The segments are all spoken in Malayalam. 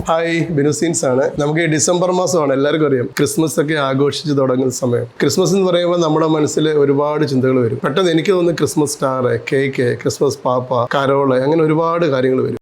ഹായ്, ബിനുസീൻസ് ആണ്. നമുക്ക് ഈ ഡിസംബർ മാസമാണ്, എല്ലാവർക്കും അറിയാം, ക്രിസ്മസ് ഒക്കെ ആഘോഷിച്ച് തുടങ്ങുന്ന സമയം. ക്രിസ്മസ് എന്ന് പറയുമ്പോൾ നമ്മുടെ മനസ്സിൽ ഒരുപാട് ചിന്തകൾ വരും. പെട്ടെന്ന് എനിക്ക് തോന്നുന്നു ക്രിസ്മസ് സ്റ്റാർ, കേക്ക്, ക്രിസ്മസ് പാപ്പ, കരോള്, അങ്ങനെ ഒരുപാട് കാര്യങ്ങൾ വരും.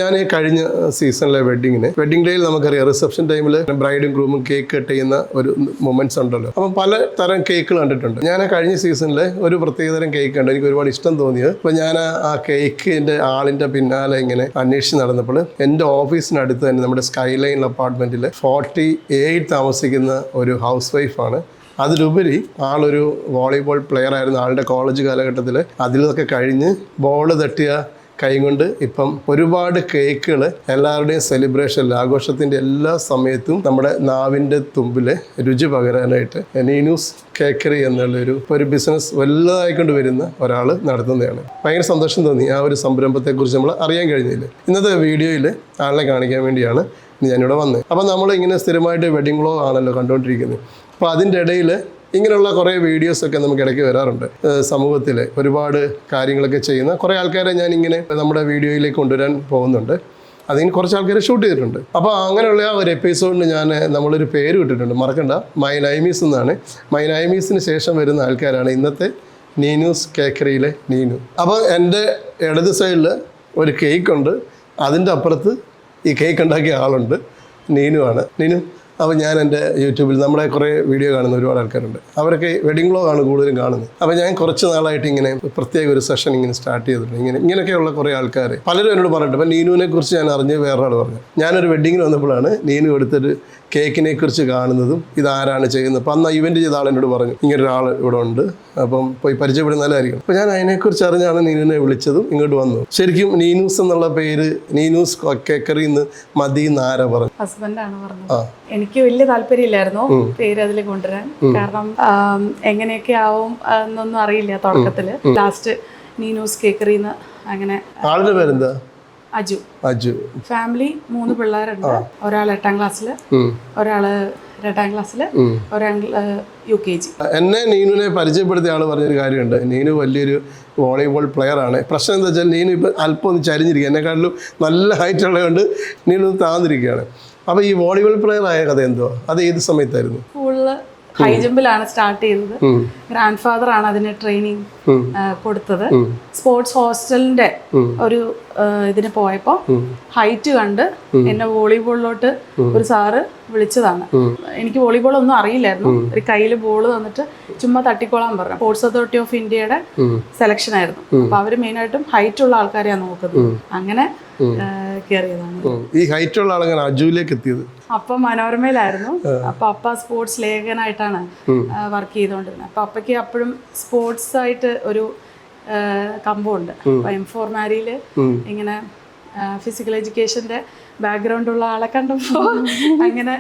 ഞാൻ കഴിഞ്ഞ സീസണിലെ വെഡിങ് ഡേയിൽ നമുക്കറിയാം, റിസപ്ഷൻ ടൈമിൽ ബ്രൈഡും ഗ്രൂമും കേക്ക് കട്ട് ചെയ്യുന്ന ഒരു മൊമെന്റ്സ് ഉണ്ടല്ലോ. അപ്പം പല തരം കേക്കുകൾ കണ്ടിട്ടുണ്ട്. ഞാൻ കഴിഞ്ഞ സീസണിൽ ഒരു പ്രത്യേകതരം കേക്ക് ഉണ്ട്, എനിക്ക് ഒരുപാട് ഇഷ്ടം തോന്നിയത്. അപ്പോൾ ഞാൻ ആ കേക്കിൻ്റെ ആളിൻ്റെ പിന്നാലെ ഇങ്ങനെ അന്വേഷിച്ച് നടന്നപ്പോൾ എൻ്റെ ഓഫീസിനടുത്ത് തന്നെ നമ്മുടെ സ്കൈലൈൻ അപ്പാർട്ട്മെൻറ്റിൽ 48 താമസിക്കുന്ന ഒരു ഹൗസ് വൈഫാണ്. അതിലുപരി ആളൊരു വോളിബോൾ പ്ലെയർ ആയിരുന്നു. ആളുടെ കോളേജ് കാലഘട്ടത്തിൽ അതിലൊക്കെ കഴിഞ്ഞ് ബോൾ തട്ടിയ കൈ കൊണ്ട് ഇപ്പം ഒരുപാട് കേക്കുകൾ എല്ലാവരുടെയും സെലിബ്രേഷനിൽ, ആഘോഷത്തിൻ്റെ എല്ലാ സമയത്തും നമ്മുടെ നാവിൻ്റെ തുമ്പിൽ രുചി പകരാനായിട്ട് നീനൂസ് കേക്കറി എന്നുള്ളൊരു ബിസിനസ് വലുതായിക്കൊണ്ട് വരുന്ന ഒരാൾ നടത്തുന്നതാണ്. ഭയങ്കര സന്തോഷം തോന്നി ആ ഒരു സംരംഭത്തെക്കുറിച്ച് നമ്മൾ അറിയാൻ കഴിഞ്ഞില്ല. ഇന്നത്തെ വീഡിയോയിൽ ആളെ കാണിക്കാൻ വേണ്ടിയാണ് ഞാനിവിടെ വന്നത്. അപ്പം നമ്മളിങ്ങനെ സ്ഥിരമായിട്ട് വെഡിങ് വ്ലോഗ് ആണല്ലോ കണ്ടുകൊണ്ടിരിക്കുന്നത്. അപ്പോൾ അതിൻ്റെ ഇടയിൽ ഇങ്ങനെയുള്ള കുറേ വീഡിയോസൊക്കെ നമുക്ക് ഇടയ്ക്ക് വരാറുണ്ട്. സമൂഹത്തിൽ ഒരുപാട് കാര്യങ്ങളൊക്കെ ചെയ്യുന്ന കുറേ ആൾക്കാരെ ഞാനിങ്ങനെ നമ്മുടെ വീഡിയോയിലേക്ക് കൊണ്ടുവരാൻ പോകുന്നുണ്ട്. അതിന് കുറച്ച് ആൾക്കാരെ ഷൂട്ട് ചെയ്തിട്ടുണ്ട്. അപ്പോൾ അങ്ങനെയുള്ള ആ ഒരു എപ്പിസോഡിന് നമ്മളൊരു പേര് ഇട്ടിട്ടുണ്ട്, മറക്കണ്ട, മൈ നൈമീസ് എന്നാണ്. മൈ നൈമീസിന് ശേഷം വരുന്ന ആൾക്കാരാണ് ഇന്നത്തെ നീനൂസ് കേക്കറിയിലെ നീനു. അപ്പോൾ എൻ്റെ ഇടത് സൈഡിൽ ഒരു കേക്കുണ്ട്, അതിൻ്റെ അപ്പുറത്ത് ഈ കേക്ക് ഉണ്ടാക്കിയ ആളുണ്ട്, നീനു ആണ്. നീനു, അപ്പോൾ ഞാൻ എൻ്റെ യൂട്യൂബിൽ നമ്മളെ കുറേ വീഡിയോ കാണുന്ന ഒരുപാട് ആൾക്കാരുണ്ട്. അവരൊക്കെ വെഡിങ് വ്ലോഗാണ് കൂടുതലും കാണുന്നത്. അപ്പോൾ ഞാൻ കുറച്ച് നാളായിട്ട് ഇങ്ങനെ പ്രത്യേക ഒരു സെഷൻ ഇങ്ങനെ സ്റ്റാർട്ട് ചെയ്തിട്ടുണ്ട്. ഇങ്ങനെയൊക്കെയുള്ള കുറേ ആൾക്കാർ പലരും എന്നോട് പറഞ്ഞിട്ട്. അപ്പോൾ നീനുവിനെ കുറിച്ച് ഞാൻ അറിഞ്ഞ് വേറൊരാൾ പറഞ്ഞു. ഞാനൊരു വെഡിങ്ങിന് വന്നപ്പോഴാണ് നീനു എടുത്തൊരു കേക്കിനെ കുറിച്ച് കാണുന്നതും ഇതാരാണ് ചെയ്യുന്നത്. അപ്പോൾ അന്ന് ഇവൻറ്റ് ചെയ്ത ആൾ എന്നോട് പറഞ്ഞു, ഇങ്ങനൊരാൾ ഇവിടെ ഉണ്ട്, അപ്പം പോയി പരിചയപ്പെടുന്നാലായിരിക്കും. അപ്പോൾ ഞാൻ അതിനെക്കുറിച്ച് അറിഞ്ഞാണ് നീനുവിനെ വിളിച്ചതും ഇങ്ങോട്ട് വന്നു. ശരിക്കും നീനൂസ് എന്നുള്ള പേര് നീനൂസ് കേക്കറി എന്ന് മതി എന്ന് ആരാ പറഞ്ഞു? ഹസ്ബൻഡാണ് പറഞ്ഞത്. എനിക്ക് വലിയ താല്പര്യമില്ലായിരുന്നു പേര് അതിൽ കൊണ്ടുവരാൻ. കാരണം എങ്ങനെയൊക്കെ ആവും എന്നൊന്നും അറിയില്ല തുടക്കത്തില്. ലാസ്റ്റ് നീനൂസ് കേക്കറിന്ന് അങ്ങനെ. ആളുടെ പേരെന്താ? അജു. ഫാമിലി 3 പിള്ളേരുണ്ട്. ഒരാൾ 8ാം ക്ലാസ്സില്, ഒരാള് 2ാം ക്ലാസ്സില്, ഒരാൾ UKG. എന്നെ നീനുവിനെ പരിചയപ്പെടുത്തിയ ആൾ പറഞ്ഞൊരു കാര്യമുണ്ട്. നീനു വലിയൊരു വോളിബോൾ പ്ലെയർ ആണ്. പ്രശ്നം എന്താ വെച്ചാൽ നീനു ഇപ്പം അല്പം ഒന്ന് ചരിഞ്ഞിരിക്കുക, എന്നെക്കാട്ടിലും നല്ല ഹൈറ്റ് ഉള്ളതുകൊണ്ട് നീനു താന്നിരിക്കുകയാണ്. അപ്പോൾ ഈ വോളിബോൾ പ്ലെയർ ആയ കഥ എന്തോ, അത് ഏത് സമയത്തായിരുന്നു? സ്കൂളില് ഹൈ ജമ്പിലാണ് സ്റ്റാർട്ട് ചെയ്തത്. ഗ്രാൻഡ് ഫാദർ ആണ് അതിന് ട്രെയിനിങ് കൊടുത്തത്. സ്പോർട്സ് ഹോസ്റ്റലിന്റെ ഒരു ഇതിന് പോയപ്പോ ഹൈറ്റ് കണ്ട് എന്നെ വോളിബോളിലോട്ട് ഒരു സാറ് വിളിച്ചതാണ്. എനിക്ക് വോളിബോൾ ഒന്നും അറിയില്ലായിരുന്നു. ഒരു കയ്യിൽ ബോൾ തന്നിട്ട് ചുമ്മാ തട്ടിക്കോളാൻ പറഞ്ഞു. സ്പോർട്സ് അതോറിറ്റി ഓഫ് ഇന്ത്യയുടെ സെലക്ഷൻ ആയിരുന്നു. അപ്പൊ അവര് മെയിനായിട്ടും ഹൈറ്റ് ഉള്ള ആൾക്കാരെയാണ് നോക്കുന്നത്. അങ്ങനെ കയറിയതാണ്. ഈ ഹൈറ്റ് ഉള്ള ആളെങ്ങനെ അജുവിലേക്ക് എത്തിയത്? അപ്പ മനോരമയിലായിരുന്നു. അപ്പൊ അപ്പ സ്പോർട്സ് ലേഖനായിട്ടാണ് വർക്ക് ചെയ്തുകൊണ്ടിരുന്നത്. അപ്പൊ അപ്പയ്ക്ക് അപ്പോഴും സ്പോർട്സ് ആയിട്ട് ഒരു കമ്പമുണ്ട്. അപ്പൊ M4 മാരിയില് ഇങ്ങനെ ഫിസിക്കൽ എഡ്യൂക്കേഷന്റെ ബാക്ക്ഗ്രൗണ്ട് ഉള്ള ആളെ കണ്ടപ്പോ അങ്ങനെ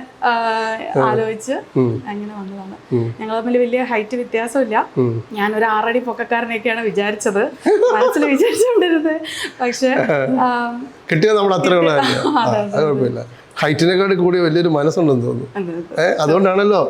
ആലോചിച്ച് അങ്ങനെ വന്നതാണ്. ഞങ്ങൾ തമ്മിൽ വലിയ ഹൈറ്റ് വ്യത്യാസമില്ല. ഞാനൊരു 6 അടി പൊക്കക്കാരനെയൊക്കെയാണ് വിചാരിച്ചത്, മനസ്സിൽ വിചാരിച്ചുകൊണ്ടിരുന്നത്. പക്ഷെ കിട്ടിയത് നമ്മൾ അത്ര ഹൈറ്റിനെക്കാട്ടി കൂടി വലിയൊരു മനസ്സുണ്ടെന്ന് തോന്നുന്നു. അതുകൊണ്ടാണല്ലോ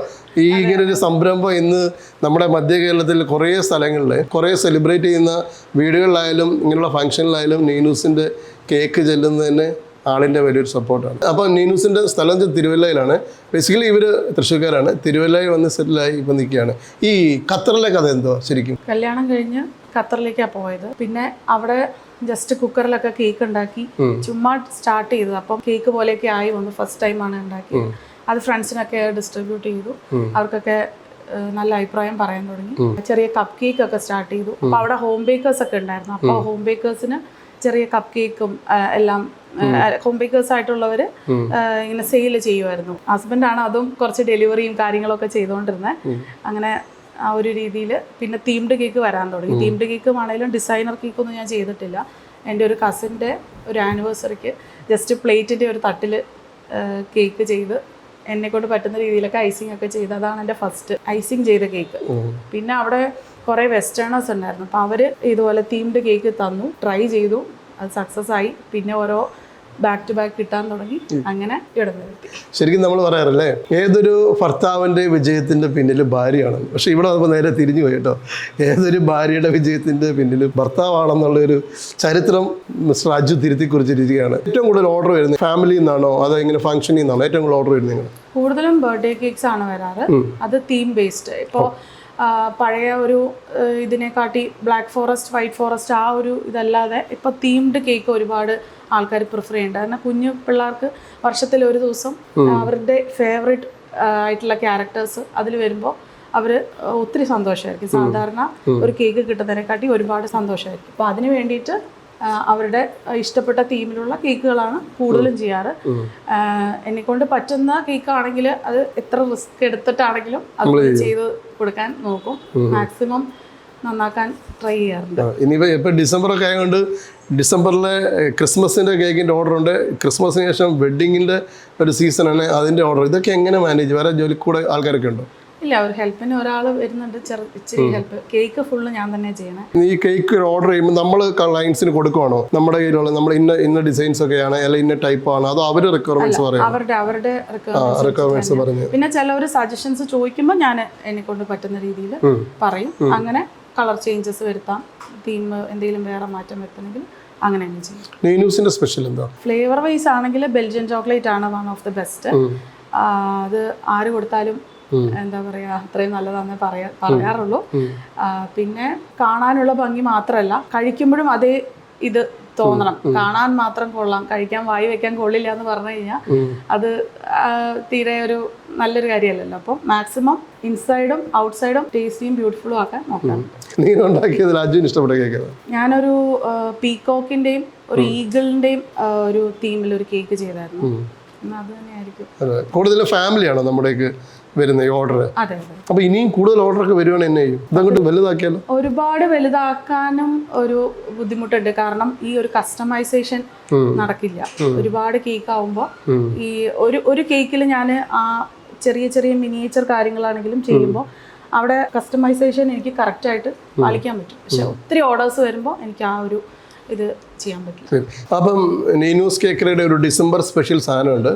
ഈ ഇങ്ങനൊരു സംരംഭം ഇന്ന് നമ്മുടെ മധ്യ കേരളത്തിൽ കുറേ സ്ഥലങ്ങളിൽ കുറേ സെലിബ്രേറ്റ് ചെയ്യുന്ന വീടുകളിലായാലും ഇങ്ങനെയുള്ള ഫംഗ്ഷനിലായാലും നീനൂസിൻ്റെ കേക്ക് ചെല്ലുന്നതിന് ആളിൻ്റെ വലിയൊരു സപ്പോർട്ടാണ്. അപ്പോൾ നീനൂസിൻ്റെ സ്ഥലം തിരുവല്ലയിലാണ്. ബേസിക്കലി ഇവർ തൃശ്ശൂർക്കാരാണ്. തിരുവല്ലയിൽ വന്ന് സെറ്റിലായി ഇപ്പം നിൽക്കുകയാണ്. ഈ ഖത്തറിലെ കഥ എന്തോ ശരിക്കും? കല്യാണം കഴിഞ്ഞ് ഖത്തറിലേക്കാണ് പോയത്. പിന്നെ അവിടെ ജസ്റ്റ് കുക്കറിലൊക്കെ കേക്ക് ഉണ്ടാക്കി ചുമ്മാ സ്റ്റാർട്ട് ചെയ്തത്. അപ്പം കേക്ക് പോലെയൊക്കെ ആയി വന്നു. ഫസ്റ്റ് ടൈമാണ് ഉണ്ടാക്കിയത്. അത് ഫ്രണ്ട്സിനൊക്കെ ഡിസ്ട്രിബ്യൂട്ട് ചെയ്തു. അവർക്കൊക്കെ നല്ല അഭിപ്രായം പറയാൻ തുടങ്ങി. ചെറിയ കപ്പ് കേക്ക് ഒക്കെ സ്റ്റാർട്ട് ചെയ്തു. അപ്പോൾ അവിടെ ഹോം ബേക്കേഴ്സ് ഒക്കെ ഉണ്ടായിരുന്നു. അപ്പോൾ ഹോം ബേക്കേഴ്സിന് ചെറിയ കപ്പ് കേക്കും എല്ലാം ഹോം ബേക്കേഴ്സ് ആയിട്ടുള്ളവർ ഇങ്ങനെ സെയിൽ ചെയ്യുമായിരുന്നു. ഹസ്ബൻഡാണ് അതും കുറച്ച് ഡെലിവറിയും കാര്യങ്ങളൊക്കെ ചെയ്തുകൊണ്ടിരുന്നത്. അങ്ങനെ ആ ഒരു രീതിയിൽ പിന്നെ തീംഡ് കേക്ക് വരാൻ തുടങ്ങി. തീംഡ് കേക്ക് ആണെങ്കിലും ഡിസൈനർ കേക്കൊന്നും ഞാൻ ചെയ്തിട്ടില്ല. എൻ്റെ ഒരു കസിൻ്റെ ഒരു ആനിവേഴ്സറിക്ക് ജസ്റ്റ് പ്ലേറ്റിൻ്റെ ഒരു തട്ടിൽ കേക്ക് ചെയ്ത് എന്നെക്കൊണ്ട് പറ്റുന്ന രീതിയിലൊക്കെ ഐസിങ് ഒക്കെ ചെയ്ത്, അതാണ് എൻ്റെ ഫസ്റ്റ് ഐസിങ് ചെയ്ത കേക്ക്. പിന്നെ അവിടെ കുറേ വെസ്റ്റേണേഴ്സ് ഉണ്ടായിരുന്നു. അപ്പോൾ അവർ ഇതുപോലെ തീംഡ് കേക്ക് തന്നു, ട്രൈ ചെയ്തു. അത് സക്സസ് ആയി. പിന്നെ ഓരോ ബാക്ക് ടു ബാക്ക് കിട്ടാൻ തുടങ്ങി. അങ്ങനെ ഇവിടെ എത്തി. ശരിക്കും നമ്മൾ പറയാറില്ലേ, ഏതൊരു ഭർത്താവിൻ്റെ വിജയത്തിൻ്റെ പിന്നിൽ ഭാര്യയാണ്. പക്ഷേ ഇവിടെ വന്നപ്പോൾ നേരെ തിരിഞ്ഞു പോയി കേട്ടോ. ഏതൊരു ഭാര്യയുടെ വിജയത്തിൻ്റെ പിന്നിൽ ഭർത്താവാണെന്നുള്ളൊരു ചരിത്രം മിസ്റ്റർ അജു തിരുത്തി കുറിച്ചിരിക്കുകയാണ്. ഏറ്റവും കൂടുതൽ ഓർഡർ വരുന്നത് ഫാമിലിയിൽ നിന്നാണോ അതോ ഇങ്ങനെ ഫംഗ്ഷനിൽ നിന്നാണോ ഏറ്റവും കൂടുതൽ ഓർഡർ വരുന്നത്? നിങ്ങൾ കൂടുതലും ബർത്ത്ഡേ കേക്ക്സ് ആണ് വരാറ്. അത് തീം ബേസ്ഡ്. ഇപ്പോൾ പഴയ ഒരു ഇതിനെക്കാട്ടി ബ്ലാക്ക് ഫോറസ്റ്റ്, വൈറ്റ് ഫോറസ്റ്റ് ആ ഒരു ഇതല്ലാതെ ഇപ്പോൾ തീംഡ് കേക്ക് ഒരുപാട് ആൾക്കാർ പ്രിഫർ ചെയ്യുന്നുണ്ട്. കാരണം കുഞ്ഞു പിള്ളേർക്ക് വർഷത്തിൽ ഒരു ദിവസം അവരുടെ ഫേവറേറ്റ് ആയിട്ടുള്ള ക്യാരക്ടേഴ്സ് അതിൽ വരുമ്പോൾ അവർ ഒത്തിരി സന്തോഷമായിരിക്കും. സാധാരണ ഒരു കേക്ക് കിട്ടുന്നതിനെക്കാട്ടി ഒരുപാട് സന്തോഷമായിരിക്കും. അപ്പോൾ അതിന് വേണ്ടിയിട്ട് അവരുടെ ഇഷ്ടപ്പെട്ട തീമിലുള്ള കേക്കുകളാണ് കൂടുതലും ചെയ്യാറ്. എന്നെക്കൊണ്ട് പറ്റുന്ന കേക്കാണെങ്കിൽ അത് എത്ര റിസ്ക് എടുത്തിട്ടാണെങ്കിലും അത് ചെയ്ത് കൊടുക്കാൻ നോക്കും. മാക്സിമം നന്നാക്കാൻ ട്രൈ ചെയ്യാറുണ്ട്. ഇനിയിപ്പോൾ ഇപ്പോൾ ഡിസംബറൊക്കെ ആയതുകൊണ്ട് ഡിസംബറിലെ ക്രിസ്മസിൻ്റെ കേക്കിൻ്റെ ഓർഡർ ഉണ്ട്. ക്രിസ്മസിന് ശേഷം വെഡ്ഡിങ്ങിൻ്റെ ഒരു സീസണാണ്, അതിൻ്റെ ഓർഡർ. ഇതൊക്കെ എങ്ങനെ മാനേജ്? വേറെ ജോലിക്കൂടെ ആൾക്കാരൊക്കെ ഉണ്ടോ? ഇല്ല, ഒരു ഹെൽപ്പിന് ഒരാൾ വരുന്നുണ്ട്, ഇച്ചിരി ഹെൽപ്പ്. കേക്ക് ഫുള്ള് ഞാൻ തന്നെ ചെയ്യണേ. ഈ കേക്ക് ഓർഡർ ചെയ്യുമ്പോൾ നമ്മൾ ക്ലയൻസിന് കൊടുക്കുവാണോ? നമ്മുടെ കയ്യിലുള്ള നമ്മൾ ഇന്ന ഡിസൈൻസ് ഒക്കെയാണ് അല്ലെങ്കിൽ ഇന്ന ടൈപ്പ് ആണോ അതോ അവർ റിക്വയർമെന്റ്സ് പറയും? അവരുടെ റിക്വയർമെന്റ്സ് പറഞ്ഞു. പിന്നെ ചിലവർ സജഷൻസ് ചോദിക്കുമ്പോൾ ഞാൻ എന്നെ കൊണ്ട് പറ്റുന്ന രീതിയിൽ പറയും. അങ്ങനെ കളർ ചേഞ്ചസ് വരുത്താം, തീം എന്തെങ്കിലും വേറെ മാറ്റം വരുത്തണമെങ്കിൽ അങ്ങനെ തന്നെ ചെയ്യും. നീനൂസിന്റെ സ്പെഷ്യൽ എന്താ? ഫ്ലേവർ വൈസ് ആണെങ്കിൽ ബെൽജിയൻ ചോക്ലേറ്റ് ആണ് വൺ ഓഫ് ദി ബെസ്റ്റ്. അത് ആര് കൊടുത്താലും എന്താ പറയാ, അത്രയും നല്ലതാണെന്ന് പറയാറുള്ളൂ. പിന്നെ കാണാനുള്ള ഭംഗി മാത്രമല്ല, കഴിക്കുമ്പോഴും അതേ ഇത് തോന്നണം. കാണാൻ മാത്രം കൊള്ളാം, കഴിക്കാൻ വായി വെക്കാൻ കൊള്ളില്ല എന്ന് പറഞ്ഞു കഴിഞ്ഞാൽ അത് തീരെ ഒരു നല്ലൊരു കാര്യമല്ലല്ലോ. അപ്പം മാക്സിമം ഇൻസൈഡും ഔട്ട്സൈഡും ടേസ്റ്റിയും ബ്യൂട്ടിഫുള്ളും ആക്കാൻ നോക്കാം. ഞാനൊരു പീകോക്കിന്റെയും ഒരു ഈഗിളിന്റെയും ഒരു തീമിൽ ഒരു കേക്ക് ചെയ്തായിരുന്നു. അത് തന്നെയായിരിക്കും. കൂടുതൽ ഫാമിലിയാണോ നമ്മുടേക്ക് വരുന്ന ഈ ഓർഡർ? അതെ. അപ്പൊ ഇനിയും കൂടുതൽ ഓർഡറൊക്കെ വരുവാണ് എന്നെ ചെയ്യും. ഇതങ്ങോട്ട് വലുതാക്കിയാലോ? ഒരുപാട് വലുതാക്കാനും ഒരു ബുദ്ധിമുട്ടുണ്ട്. കാരണം ഈ ഒരു കസ്റ്റമൈസേഷൻ നടക്കില്ല. ഒരുപാട് കേക്ക് ആവുമ്പോൾ ഈ ഒരു കേക്കിൽ ഞാൻ ആ ചെറിയ ചെറിയ മിനിയേച്ചർ കാര്യങ്ങളാണെങ്കിലും ചെയ്യുമ്പോൾ അവിടെ കസ്റ്റമൈസേഷൻ എനിക്ക് കറക്റ്റായിട്ട് പാലിക്കാൻ പറ്റും. പക്ഷെ ഒത്തിരി ഓർഡേഴ്സ് വരുമ്പോൾ എനിക്ക് ആ ഒരു ഇത് ചെയ്യാൻ പറ്റില്ല. അപ്പം നീനൂസ് കേക്കറിയുടെ ഒരു ഡിസംബർ സ്പെഷ്യൽ സാധനമുണ്ട്.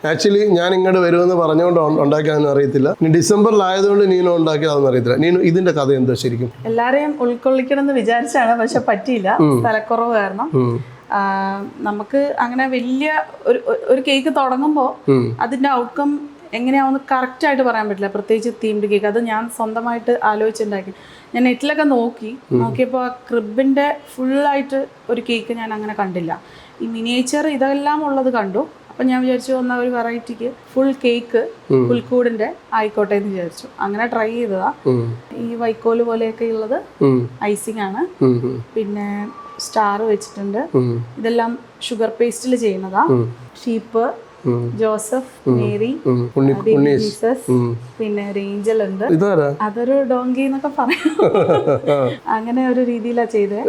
ആക്ച്വലി ഞാൻ ഇങ്ങോട്ട് വരുമെന്ന് പറഞ്ഞുകൊണ്ട് ഉണ്ടാക്കിയതെന്ന് അറിയത്തില്ല. ഡിസംബറിലായതുകൊണ്ട് നീനു ഉണ്ടാക്കിയതെന്ന് അറിയത്തില്ല. നീനു, ഇതിന്റെ കഥ എന്താ ശരിക്കും? എല്ലാരെയും ഉൾക്കൊള്ളിക്കണം എന്ന് വിചാരിച്ചാണ്, പക്ഷെ പറ്റിയില്ല. സ്ഥലക്കുറവ് കാരണം നമുക്ക് അങ്ങനെ വലിയ ഒരു കേക്ക് തുടങ്ങുമ്പോൾ അതിന്റെ ഔട്ട്കം എങ്ങനെയാവുന്ന കറക്റ്റായിട്ട് പറയാൻ പറ്റില്ല. പ്രത്യേകിച്ച് തീംഡ് കേക്ക് അത് ഞാൻ സ്വന്തമായിട്ട് ആലോചിച്ചുണ്ടാക്കി. ഞാൻ നെറ്റിലൊക്കെ നോക്കിയപ്പോൾ ആ ക്രിബിൻ്റെ ഫുള്ളായിട്ട് ഒരു കേക്ക് ഞാൻ അങ്ങനെ കണ്ടില്ല. ഈ മിനിയേച്ചർ ഇതെല്ലാം ഉള്ളത് കണ്ടു. അപ്പം ഞാൻ വിചാരിച്ചു വന്ന ഒരു വെറൈറ്റിക്ക് ഫുൾ കേക്ക് പുൽക്കൂടിൻ്റെ ആയിക്കോട്ടെ എന്ന് വിചാരിച്ചു. അങ്ങനെ ട്രൈ ചെയ്തതാ. ഈ വൈക്കോല് പോലെയൊക്കെ ഉള്ളത് ഐസിങ് ആണ്. പിന്നെ സ്റ്റാർ വെച്ചിട്ടുണ്ട്. ഇതെല്ലാം ഷുഗർ പേസ്റ്റിൽ ചെയ്യുന്നതാ. ഷീപ്പ്, ജോസഫ്, മേരി, ജീസസ്, പിന്നെ റേഞ്ചൽ ഉണ്ട്. അതൊരു ഡോങ്കി എന്നൊക്കെ പറയാം. അങ്ങനെ ഒരു രീതിയിലാ ചെയ്തത്.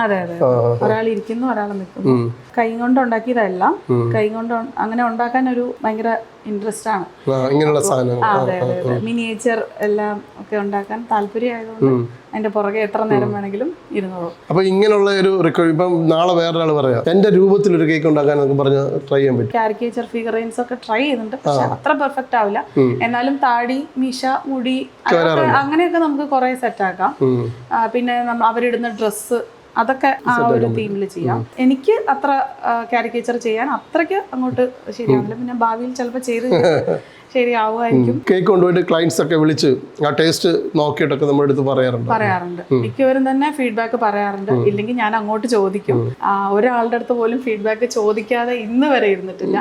അതെ. ഒരാൾ ഇരിക്കുന്നു, ഒരാൾ നിൽക്കുന്നു. കൈ കൊണ്ട് ഉണ്ടാക്കിയതല്ല. കൈ കൊണ്ട് അങ്ങനെ ഉണ്ടാക്കാൻ ഒരു ഭയങ്കര ഇൻട്രസ്റ്റ് ആണ്. അതെ. മിനിയേച്ചർ എല്ലാം ഒക്കെ ഉണ്ടാക്കാൻ താല്പര്യമായതുകൊണ്ട് അതിന്റെ പുറകെ എത്ര നേരം വേണമെങ്കിലും ഇരുന്നോളൂ. അപ്പൊ ഇങ്ങനെയുള്ള ഒരു ഇപ്പം നാളെ വേറൊരാൾ പറയാം എന്റെ രൂപത്തിൽ ഒരു കേക്ക് ഉണ്ടാക്കാൻ പറഞ്ഞ് ട്രൈ ചെയ്യാൻ പറ്റും. കാരിക്കേച്ചർ ഫിഗറൈൻസ് ഒക്കെ ട്രൈ ചെയ്യുന്നുണ്ട്, പക്ഷെ അത്ര പെർഫെക്റ്റ് ആവില്ല. എന്നാലും താടി, മീശ, മുടി അങ്ങനെയൊക്കെ നമുക്ക് കുറെ സെറ്റ് ആക്കാം. പിന്നെ അവരിടുന്ന ഡ്രസ്സ് അതൊക്കെ ആ ഒരു തീമിൽ ചെയ്യാം. എനിക്ക് അത്ര കാരിക്കേച്ചർ ചെയ്യാൻ അത്രയ്ക്ക് അങ്ങോട്ട് ശരിയാവില്ല. പിന്നെ ഭാവിയിൽ ചിലപ്പോൾ ചെയ്ത് ശരിയാവുമായിരിക്കും. കേക്ക് കൊണ്ടുപോയിട്ട് ക്ലയൻസ് ഒക്കെ വിളിച്ച് ആ ടേസ്റ്റ് നോക്കിയിട്ടൊക്കെ നമ്മുടെ അടുത്ത് പറയാറുണ്ട്. മിക്കവരും തന്നെ ഫീഡ്ബാക്ക് പറയാറുണ്ട്. ഇല്ലെങ്കിൽ ഞാൻ അങ്ങോട്ട് ചോദിക്കും. ഒരാളുടെ അടുത്ത് പോലും ഫീഡ്ബാക്ക് ചോദിക്കാതെ ഇന്ന് വരെ ഇരുന്നിട്ടില്ല.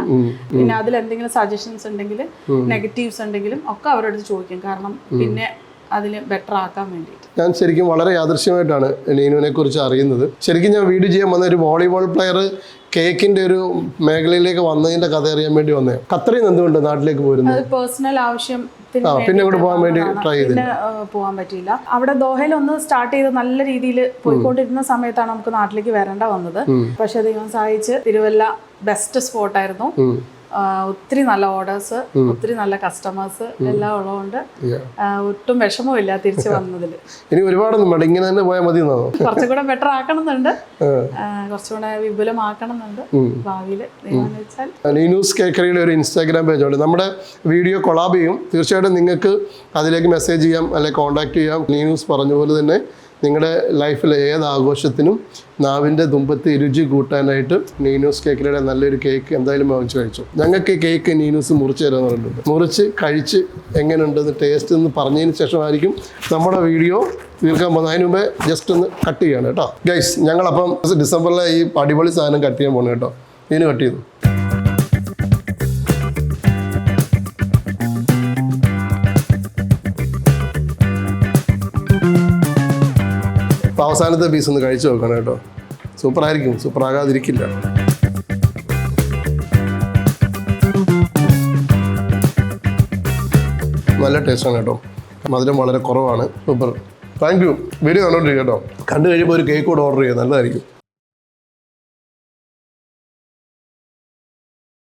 പിന്നെ അതിൽ എന്തെങ്കിലും സജഷൻസ് ഉണ്ടെങ്കിൽ, നെഗറ്റീവ്സ് ഉണ്ടെങ്കിലും ഒക്കെ അവരുടെ അടുത്ത് ചോദിക്കും. കാരണം പിന്നെ അതിൽ ബെറ്റർ ആക്കാൻ വേണ്ടിയിട്ട്. ഞാൻ ശരിക്കും വളരെ യാദൃശ്യമായിട്ടാണ് നീനുവിനെ കുറിച്ച് അറിയുന്നത്. ശരിക്കും ഞാൻ വീഡിയോ ചെയ്യാൻ വന്ന ഒരു വോളിബോൾ പ്ലെയർ കേക്കിന്റെ ഒരു മേഖലയിലേക്ക് വന്നതിന്റെ കഥ അറിയാൻ വേണ്ടി വന്നേ. ഖത്തറിൽ നിന്ന് എന്തുകൊണ്ട് നാട്ടിലേക്ക് പോരുന്നത്? പേഴ്സണൽ ആവശ്യം. പിന്നെ ഇവിടെ പോകാൻ വേണ്ടി ട്രൈ ചെയ്തു. പിന്നെ പോകാൻ പറ്റിയില്ല. അവിടെ ദോഹയിൽ ഒന്ന് സ്റ്റാർട്ട് ചെയ്ത് നല്ല രീതിയിൽ പോയിക്കൊണ്ടിരുന്ന സമയത്താണ് നമുക്ക് നാട്ടിലേക്ക് വരേണ്ട വന്നത്. പക്ഷെ ദൈവം സഹായിച്ച് തിരുവല്ല ബെസ്റ്റ് സ്പോട്ടായിരുന്നു. ഒത്തിരി നല്ല ഓർഡേഴ്സ്, ഒത്തിരി നല്ല കസ്റ്റമേഴ്സ് എല്ലാം ഉള്ളതുകൊണ്ട് Yeah. ഒട്ടും വിഷമമില്ല തിരിച്ചു വന്നതിൽ. ഇനി ഒരുപാടൊന്നും വേണ്ട, ഇങ്ങനെ തന്നെ പോയാൽ മതി എന്നാണോ? കുറച്ചും കൂടെ ബെറ്റർ ആക്കണമെന്നുണ്ട്, കുറച്ചുകൂടെ വിപുലമാക്കണമെന്നുണ്ട് ഭാവിയിൽ ദൈവമെന്ന് വെച്ചാൽ. നീനൂസ് കേക്കറിയുടെ ഒരു ഇൻസ്റ്റാഗ്രാം പേജുണ്ട്. നമ്മുടെ വീഡിയോ കൊളാബ് ചെയ്യും, തീർച്ചയായിട്ടും നിങ്ങൾക്ക് അതിലേക്ക് മെസ്സേജ് ചെയ്യാം അല്ലെങ്കിൽ കോൺടാക്ട് ചെയ്യാം. നീനൂസ് പറഞ്ഞ പോലെ തന്നെ നിങ്ങളുടെ ലൈഫിലെ ഏത് ആഘോഷത്തിനും നാവിൻ്റെ തുമ്പത്ത് രുചി കൂട്ടാനായിട്ട് നീനൂസ് കേക്കറിയുടെ നല്ലൊരു കേക്ക് എന്തായാലും വാങ്ങിച്ച് കഴിച്ചു. ഞങ്ങൾക്ക് ഈ കേക്ക് നീനൂസ് മുറിച്ച് തരാമെന്ന് പറഞ്ഞിട്ടുണ്ട്. മുറിച്ച് കഴിച്ച് എങ്ങനെയുണ്ടെന്ന് ടേസ്റ്റ് എന്ന് പറഞ്ഞതിന് ശേഷമായിരിക്കും നമ്മുടെ വീഡിയോ തീർക്കാൻ പോകുന്നത്. അതിന് മുമ്പേ ജസ്റ്റ് ഒന്ന് കട്ട് ചെയ്യാണ് കേട്ടോ ഗൈസ്. ഞങ്ങളപ്പം ഡിസംബറിലെ ഈ അടിപൊളി സാധനം കട്ട് ചെയ്യാൻ പോകണം കേട്ടോ. ഇതിന് കട്ട് ചെയ്തു. അപ്പോൾ അവസാനത്തെ പീസ് ഒന്ന് കഴിച്ച് നോക്കണം കേട്ടോ. സൂപ്പറായിരിക്കും, സൂപ്പറാകാതിരിക്കില്ല. നല്ല ടേസ്റ്റാണ് കേട്ടോ, മധുരം വളരെ കുറവാണ്. സൂപ്പർ. Thank you. വീഡിയോ കണ്ടോണ്ടിരിക്കും കേട്ടോ. കണ്ടു കഴിയുമ്പോൾ ഒരു കേക്ക് കൂടെ ഓർഡർ ചെയ്യുക, നല്ലതായിരിക്കും.